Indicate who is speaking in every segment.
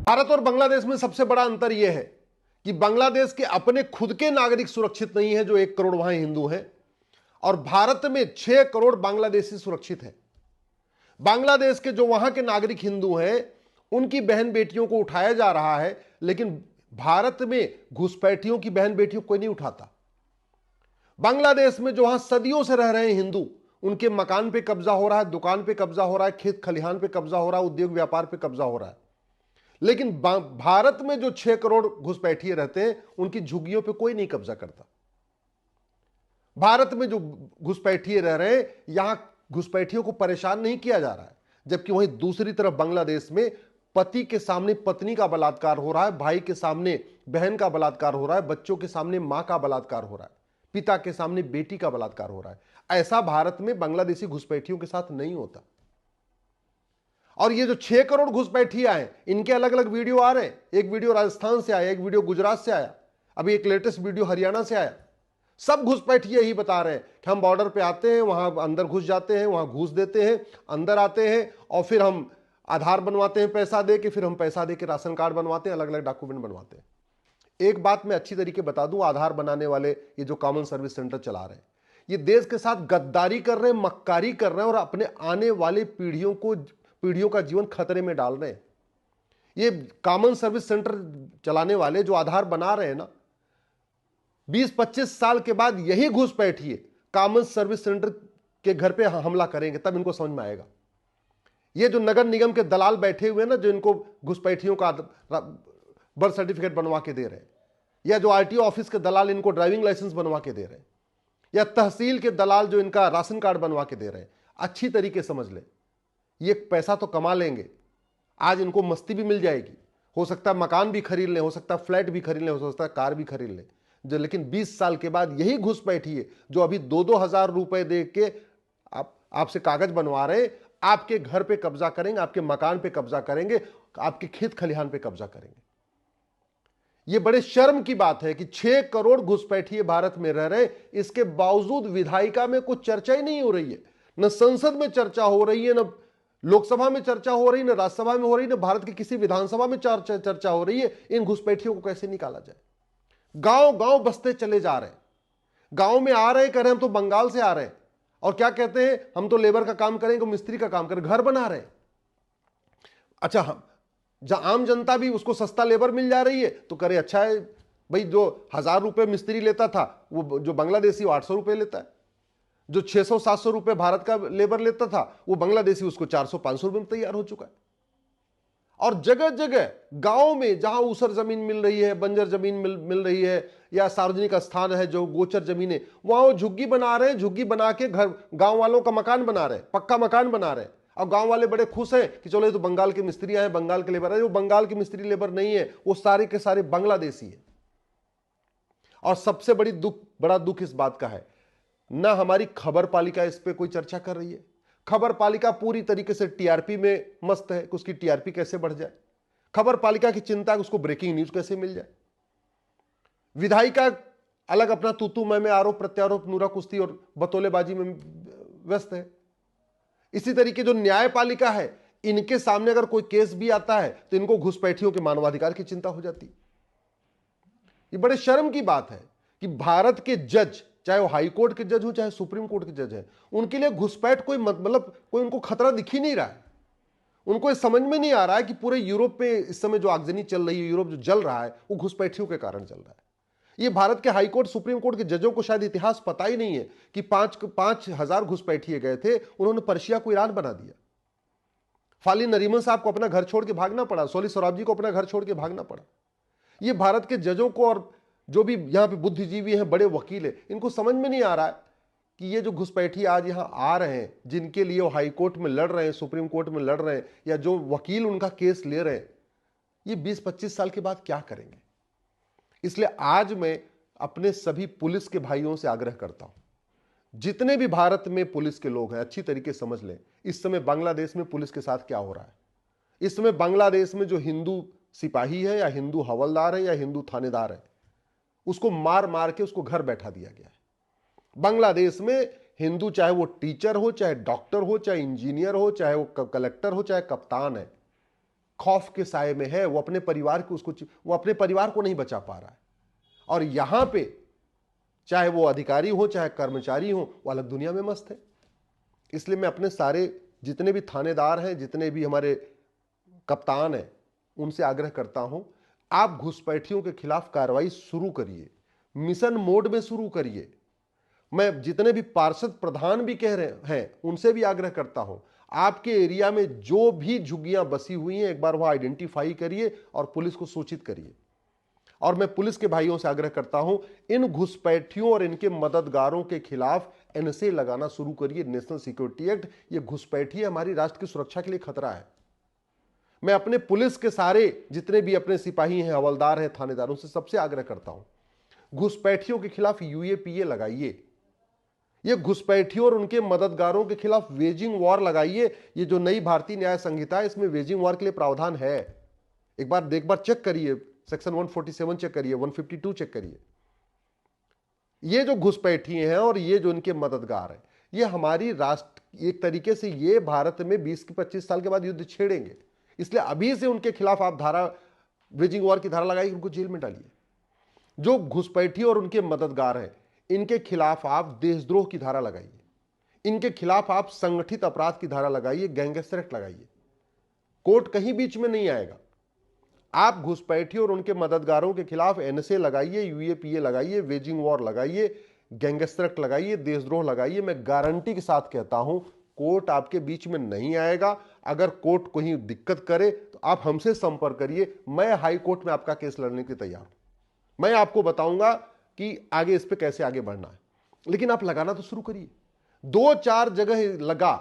Speaker 1: भारत और बांग्लादेश में सबसे बड़ा अंतर यह है कि बांग्लादेश के अपने खुद के नागरिक सुरक्षित नहीं है, जो 1 करोड़ वहां हिंदू हैं, और भारत में 6 करोड़ बांग्लादेशी सुरक्षित है। बांग्लादेश के जो वहां के नागरिक हिंदू हैं, उनकी बहन बेटियों को उठाया जा रहा है, लेकिन भारत में घुसपैठियों की बहन बेटियों को कोई नहीं उठाता। बांग्लादेश में जो वहां सदियों से रह रहे हैं हिंदू, उनके मकान पे कब्जा हो रहा है, दुकान पे कब्जा हो रहा है, खेत खलिहान पे कब्जा हो रहा है, उद्योग व्यापार पे कब्जा हो रहा है। लेकिन भारत में जो 6 करोड़ घुसपैठिए रहते हैं, उनकी झुग्गियों पे कोई नहीं कब्जा करता। भारत में जो घुसपैठिए रह रहे हैं, यहां घुसपैठियों को परेशान नहीं किया जा रहा है, जबकि वहीं दूसरी तरफ बांग्लादेश में पति के सामने पत्नी का बलात्कार हो रहा है, भाई के सामने बहन का बलात्कार हो रहा है, बच्चों के सामने मां का बलात्कार हो रहा है, पिता के सामने बेटी का बलात्कार हो रहा है। ऐसा भारत में बांग्लादेशी घुसपैठियों के साथ नहीं होता। और ये जो 6 करोड़ घुसपैठिए हैं, इनके अलग अलग वीडियो आ रहे हैं। एक वीडियो राजस्थान से आया, एक वीडियो गुजरात से आया, अभी एक लेटेस्ट वीडियो हरियाणा से आया। सब घुसपैठिए यही बता रहे हैं कि हम बॉर्डर पे आते हैं, वहां अंदर घुस जाते हैं, वहां घूस देते हैं, अंदर आते हैं और फिर हम आधार बनवाते हैं पैसा दे के, फिर हम पैसा दे के राशन कार्ड बनवाते हैं, अलग अलग डॉक्यूमेंट बनवाते हैं। एक बात मैं अच्छी तरीके बता दूं, आधार बनाने वाले ये जो कॉमन सर्विस सेंटर चला रहे हैं, ये देश के साथ गद्दारी कर रहे हैं, मक्कारी कर रहे हैं और अपने आने वाली पीढ़ियों का जीवन खतरे में डाल रहे हैं। ये कॉमन सर्विस सेंटर चलाने वाले जो आधार बना रहे हैं ना, 20-25 साल के बाद यही घुसपैठिए कॉमन सर्विस सेंटर के घर पे हमला करेंगे, तब इनको समझ में आएगा। ये जो नगर निगम के दलाल बैठे हुए हैं ना, जो इनको घुसपैठियों का बर्थ सर्टिफिकेट बनवा के दे रहे हैं, या जो आरटीओ ऑफिस के दलाल इनको ड्राइविंग लाइसेंस बनवा के दे रहे हैं, या तहसील के दलाल जो इनका राशन कार्ड बनवा के दे रहे हैं, अच्छी तरीके समझ ले, ये पैसा तो कमा लेंगे, आज इनको मस्ती भी मिल जाएगी, हो सकता है मकान भी खरीद लें, हो सकता है फ्लैट भी खरीद लें, हो सकता है कार भी खरीद लें, जो लेकिन 20 साल के बाद यही घुसपैठिए जो अभी 2-2 हजार रुपए दे के आपसे कागज बनवा रहे हैं, आपके घर पे कब्जा करेंगे, आपके मकान पे कब्जा करेंगे, आपके खेत खलिहान पे कब्जा करेंगे। यह बड़े शर्म की बात है कि 6 करोड़ घुसपैठिए भारत में रह रहे, इसके बावजूद विधायिका में कुछ चर्चा ही नहीं हो रही है, न संसद में चर्चा हो रही है, न लोकसभा में चर्चा हो रही है, न राज्यसभा में हो रही है, न भारत की किसी विधानसभा में चर्चा हो रही है। इन घुसपैठियों को कैसे निकाला जाए? गांव गांव बसते चले जा रहे हैं, गांव में आ रहे हैं, कह रहे हैं हम तो बंगाल से आ रहे हैं, और क्या कहते हैं, हम तो लेबर का काम करेंगे, मिस्त्री का काम करें, घर बना रहे हैं। अच्छा, हम जहां आम जनता भी उसको सस्ता लेबर मिल जा रही है तो करे अच्छा है भाई, जो 1000 रुपए मिस्त्री लेता था, वो जो बांग्लादेशी 800 रुपए लेता है, जो 600-700 रुपए भारत का लेबर लेता था, वो बांग्लादेशी उसको 400-500 रुपए में तैयार हो चुका है। और जगह जगह गांव में जहां ऊसर जमीन मिल रही है, बंजर जमीन मिल रही है, या सार्वजनिक स्थान है जो गोचर जमीन है, वहां वो झुग्गी बना रहे हैं, झुग्गी बना के घर गांव वालों का मकान बना रहे हैं, पक्का मकान बना रहे हैं। और गांव वाले बड़े खुश हैं कि चलो ये तो बंगाल के मिस्त्री आए, बंगाल के लेबर है। वो बंगाल के मिस्त्री लेबर नहीं है, वो सारे के सारे बांग्लादेशी है। और सबसे बड़ा दुख इस बात का है, ना हमारी खबर पालिका इस पे कोई चर्चा कर रही है। खबर पालिका पूरी तरीके से टीआरपी में मस्त है कि उसकी टीआरपी कैसे बढ़ जाए। खबर पालिका की चिंता है उसको ब्रेकिंग न्यूज कैसे मिल जाए। विधायिका अलग अपना तूतू मैं आरोप प्रत्यारोप, नूरा कुश्ती और बतौलेबाजी में व्यस्त है। इसी तरीके जो न्यायपालिका है, इनके सामने अगर कोई केस भी आता है तो इनको घुसपैठियों के मानवाधिकार की चिंता हो जाती। ये बड़े शर्म की बात है कि भारत के जज, चाहे वो हाई कोर्ट के जज हो चाहे सुप्रीम कोर्ट के जज है, उनके लिए घुसपैठ कोई मतलब कोई उनको खतरा दिख ही नहीं रहा है। उनको ये समझ में नहीं आ रहा है कि पूरे यूरोप में इस समय जो आगजनी चल रही है, यूरोप जो जल रहा है, वो घुसपैठियों के कारण चल रहा है। ये भारत के हाई कोर्ट सुप्रीम कोर्ट के जजों को शायद इतिहास पता ही नहीं है कि 5,000 घुसपैठिए गए थे, उन्होंने पर्शिया को ईरान बना दिया। फाली नरीमन साहब को अपना घर छोड़ के भागना पड़ा, सोली सोराब जी को अपना घर छोड़ के भागना पड़ा। ये भारत के जजों को और जो भी यहां पे बुद्धिजीवी हैं, बड़े वकील हैं, इनको समझ में नहीं आ रहा है कि ये जो घुसपैठी आज यहां आ रहे हैं, जिनके लिए वो हाई कोर्ट में लड़ रहे हैं, सुप्रीम कोर्ट में लड़ रहे हैं, या जो वकील उनका केस ले रहे हैं, ये 20-25 साल के बाद क्या करेंगे। इसलिए आज मैं अपने सभी पुलिस के भाइयों से आग्रह करता हूं, जितने भी भारत में पुलिस के लोग हैं, अच्छी तरीके समझ लें इस समय बांग्लादेश में पुलिस के साथ क्या हो रहा है। इस समय बांग्लादेश में जो हिंदू सिपाही है, या हिंदू हवलदार है, या हिंदू थानेदार है, उसको मार मार के उसको घर बैठा दिया गया है। बांग्लादेश में हिंदू, चाहे वो टीचर हो, चाहे डॉक्टर हो, चाहे इंजीनियर हो, चाहे वो कलेक्टर हो, चाहे कप्तान है, खौफ के साए में है, वो अपने परिवार को वो अपने परिवार को नहीं बचा पा रहा है। और यहां पे चाहे वो अधिकारी हो चाहे कर्मचारी हो, वो अलग दुनिया में मस्त है। इसलिए मैं अपने सारे जितने भी थानेदार हैं, जितने भी हमारे कप्तान हैं, उनसे आग्रह करता हूं, आप घुसपैठियों के खिलाफ कार्रवाई शुरू करिए, मिशन मोड में शुरू करिए। मैं जितने भी पार्षद प्रधान भी कह रहे हैं उनसे भी आग्रह करता हूं, आपके एरिया में जो भी झुग्गियां बसी हुई हैं एक बार वह आइडेंटिफाई करिए और पुलिस को सूचित करिए। और मैं पुलिस के भाइयों से आग्रह करता हूं, इन घुसपैठियों और इनके मददगारों के खिलाफ एनएसए लगाना शुरू करिए, नेशनल सिक्योरिटी एक्ट। ये घुसपैठी हमारी राष्ट्र की सुरक्षा के लिए खतरा है। मैं अपने पुलिस के सारे जितने भी अपने सिपाही हैं, हवलदार हैं, थानेदारों से सबसे आग्रह करता हूं, घुसपैठियों के खिलाफ यूएपीए लगाइए। ये घुसपैठियों और उनके मददगारों के खिलाफ वेजिंग वॉर लगाइए। ये जो नई भारतीय न्याय संहिता है, इसमें वेजिंग वॉर के लिए प्रावधान है। एक बार चेक करिए, सेक्शन 147 चेक करिए, 152 चेक करिए। ये जो घुसपैठी हैं और ये जो इनके मददगार हैं, ये हमारी राष्ट्र एक तरीके से ये भारत में 20-25 साल के बाद युद्ध छेड़ेंगे। इसलिए अभी से उनके खिलाफ आप वेजिंग वॉर की धारा लगाइए, उनको जेल में डालिए। जो घुसपैठी और उनके मददगार हैं, इनके खिलाफ आप देशद्रोह की धारा लगाइए, इनके खिलाफ आप संगठित अपराध की धारा लगाइए, गैंगस्टर एक्ट लगाइए। कोर्ट कहीं बीच में नहीं आएगा। आप घुसपैठी और उनके मददगारों के खिलाफ एनएसए लगाइए, यूएपीए लगाइए, वेजिंग वॉर लगाइए, गैंगस्टर एक्ट लगाइए, देशद्रोह लगाइए। मैं गारंटी के साथ कहता हूं, कोर्ट आपके बीच में नहीं आएगा। अगर कोर्ट कोई दिक्कत करे तो आप हमसे संपर्क करिए, मैं हाई कोर्ट में आपका केस लड़ने के लिए तैयार हूं। मैं आपको बताऊंगा कि आगे इस पे कैसे आगे बढ़ना है। लेकिन आप लगाना तो शुरू करिए। 2-4 जगह लगा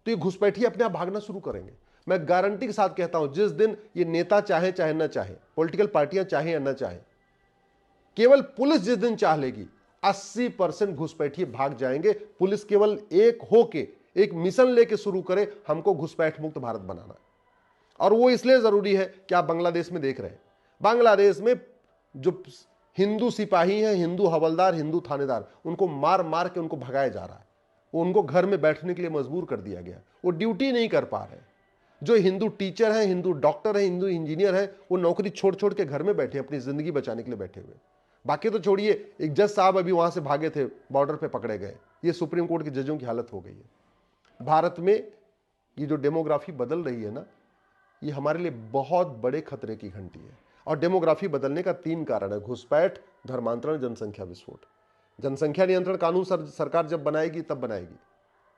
Speaker 1: तो ये घुसपैठी अपने आप भागना शुरू करेंगे। मैं गारंटी के साथ कहता हूं, जिस दिन ये नेता चाहे चाहे ना चाहे, पॉलिटिकल पार्टियां चाहे या ना चाहे, केवल पुलिस जिस दिन चाह लेगी, 80% घुसपैठी भाग जाएंगे। पुलिस केवल एक होके एक मिशन लेके शुरू करे, हमको घुसपैठ मुक्त भारत बनाना है। और वो इसलिए जरूरी है कि आप बांग्लादेश में देख रहे हैं, बांग्लादेश में जो हिंदू सिपाही हैं, हिंदू हवलदार, हिंदू थानेदार, उनको मार मार के उनको भगाया जा रहा है। उनको घर में बैठने के लिए मजबूर कर दिया गया। वो ड्यूटी नहीं कर पा रहे। जो हिंदू टीचर हैं, हिंदू डॉक्टर हैं, हिंदू इंजीनियर हैं, वो नौकरी छोड़ छोड़ के घर में बैठे, अपनी जिंदगी बचाने के लिए बैठे हुए। बाकी तो छोड़िए, एक जज साहब अभी वहां से भागे थे, बॉर्डर पे पकड़े गए। ये सुप्रीम कोर्ट के जजों की हालत हो गई है। भारत में ये जो डेमोग्राफी बदल रही है ना, ये हमारे लिए बहुत बड़े खतरे की घंटी है। और डेमोग्राफी बदलने का 3 कारण है: घुसपैठ, धर्मांतरण, जनसंख्या विस्फोट। जनसंख्या नियंत्रण कानून सरकार जब बनाएगी तब बनाएगी,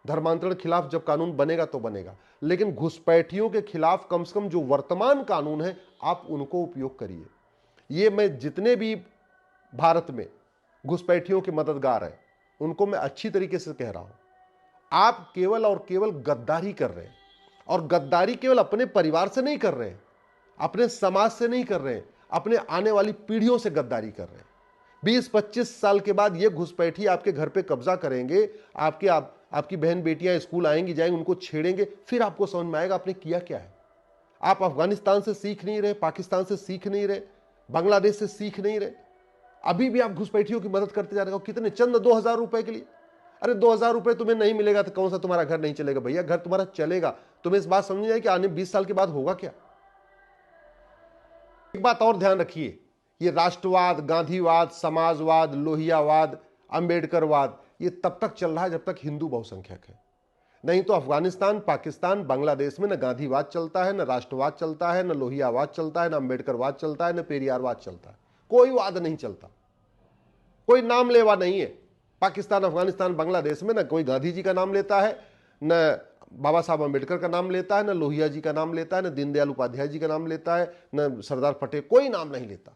Speaker 1: धर्मांतरण खिलाफ जब कानून बनेगा तो बनेगा, लेकिन घुसपैठियों के खिलाफ कम से कम जो वर्तमान कानून है आप उनको उपयोग करिए। ये मैं जितने भी भारत में घुसपैठियों के मददगार हैं उनको मैं अच्छी तरीके से कह रहा हूं, आप केवल और केवल गद्दारी कर रहे हैं। और गद्दारी केवल अपने परिवार से नहीं कर रहे हैं, अपने समाज से नहीं कर रहे हैं, अपने आने वाली पीढ़ियों से गद्दारी कर रहे हैं। 20-25 साल के बाद ये घुसपैठी आपके घर पे कब्जा करेंगे, आपकी बहन बेटियां स्कूल आएंगी जाएंगी, उनको छेड़ेंगे, फिर आपको समझ में आएगा आपने किया क्या है। आप अफगानिस्तान से सीख नहीं रहे, पाकिस्तान से सीख नहीं रहे, बांग्लादेश से सीख नहीं रहे, अभी भी आप घुसपैठियों की मदद करते जा रहे हो। कितने चंद 2000 रुपए के लिए। अरे 2000 रुपए तुम्हें नहीं मिलेगा तो कौन सा तुम्हारा घर नहीं चलेगा? भैया घर तुम्हारा चलेगा। तुम्हें इस बात समझ आए कि आने 20 साल के बाद होगा क्या। एक बात और ध्यान रखिए, ये राष्ट्रवाद, गांधीवाद, समाजवाद, लोहियावाद, अंबेडकरवाद, ये तब तक चल रहा है जब तक हिंदू बहुसंख्यक है। नहीं तो अफगानिस्तान, पाकिस्तान, बांग्लादेश में न गांधीवाद चलता है, न राष्ट्रवाद चलता है, न लोहियावाद चलता है, न अंबेडकरवाद चलता है, न पेरियारवाद चलता है। कोई वाद नहीं चलता, कोई नाम लेवा नहीं है। पाकिस्तान, अफगानिस्तान, बांग्लादेश में न कोई गांधी जी का नाम लेता है, न बाबा साहब अंबेडकर का नाम लेता है, न लोहिया जी का नाम लेता है, न दीनदयाल उपाध्याय जी का नाम लेता है, न सरदार पटेल, कोई नाम नहीं लेता।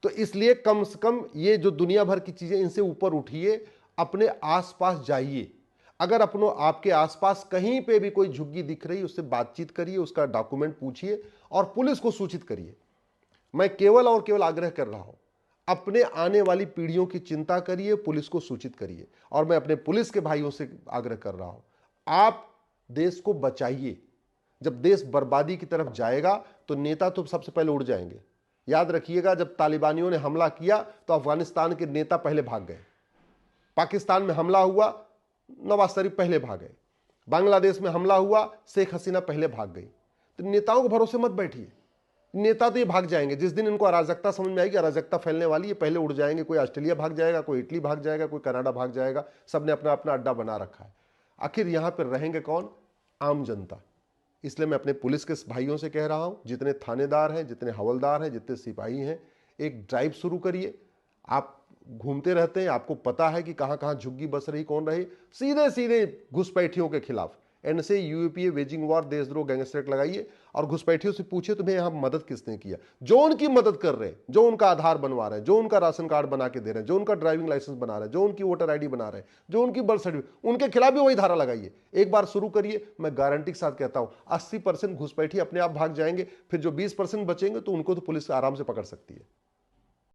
Speaker 1: तो इसलिए कम से कम ये जो दुनिया भर की चीजें, इनसे ऊपर उठिए, अपने आसपास जाइए। अगर आपके आसपास कहीं पे भी कोई झुग्गी दिख रही, उससे बातचीत करिए, उसका डॉक्यूमेंट पूछिए और पुलिस को सूचित करिए। मैं केवल और केवल आग्रह कर रहा हूं, अपने आने वाली पीढ़ियों की चिंता करिए, पुलिस को सूचित करिए। और मैं अपने पुलिस के भाइयों से आग्रह कर रहा हूं, आप देश को बचाइए। जब देश बर्बादी की तरफ जाएगा तो नेता तो सबसे पहले उड़ जाएंगे। याद रखिएगा, जब तालिबानियों ने हमला किया तो अफगानिस्तान के नेता पहले भाग गए, पाकिस्तान में हमला हुआ, नवाज शरीफ पहले भाग गए, बांग्लादेश में हमला हुआ, शेख हसीना पहले भाग गई। तो नेताओं के भरोसे मत बैठिए। नेता तो ये भाग जाएंगे जिस दिन इनको अराजकता समझ में आएगी, अराजकता फैलने वाली है, पहले उड़ जाएंगे। कोई ऑस्ट्रेलिया भाग जाएगा, कोई इटली भाग जाएगा, कोई कनाडा भाग जाएगा। सबने अपना अपना अड्डा बना रखा है। आखिर यहां पर रहेंगे कौन? आम जनता। इसलिए मैं अपने पुलिस के भाइयों से कह रहा हूं, जितने थानेदार हैं, जितने हवलदार हैं, जितने सिपाही हैं, एक ड्राइव शुरू करिए। आप घूमते रहते हैं, आपको पता है कि कहां कहां झुग्गी बस रही, कौन रही, सीधे सीधे घुसपैठियों के खिलाफ एनएसए, यूएपीए, वेजिंग वॉर, देशद्रोह, गैंगस्टर लगाइए और घुसपैठियों से पूछिए तुम्हें यहां मदद किसने किया। जो उनकी मदद कर रहे हैं, जो उनका आधार बनवा रहे हैं, जो उनका राशन कार्ड बना के दे रहे हैं, जो उनका ड्राइविंग लाइसेंस बना रहे हैं, जो उनकी वोटर आईडी बना रहे हैं, जो उनकी बर्थ सर्टिफिकेट, उनके खिलाफ भी वही धारा लगाइए। एक बार शुरू करिए, मैं गारंटी के साथ कहता हूं 80% घुसपैठी अपने आप भाग जाएंगे। फिर जो 20% बचेंगे तो उनको तो पुलिस आराम से पकड़ सकती है।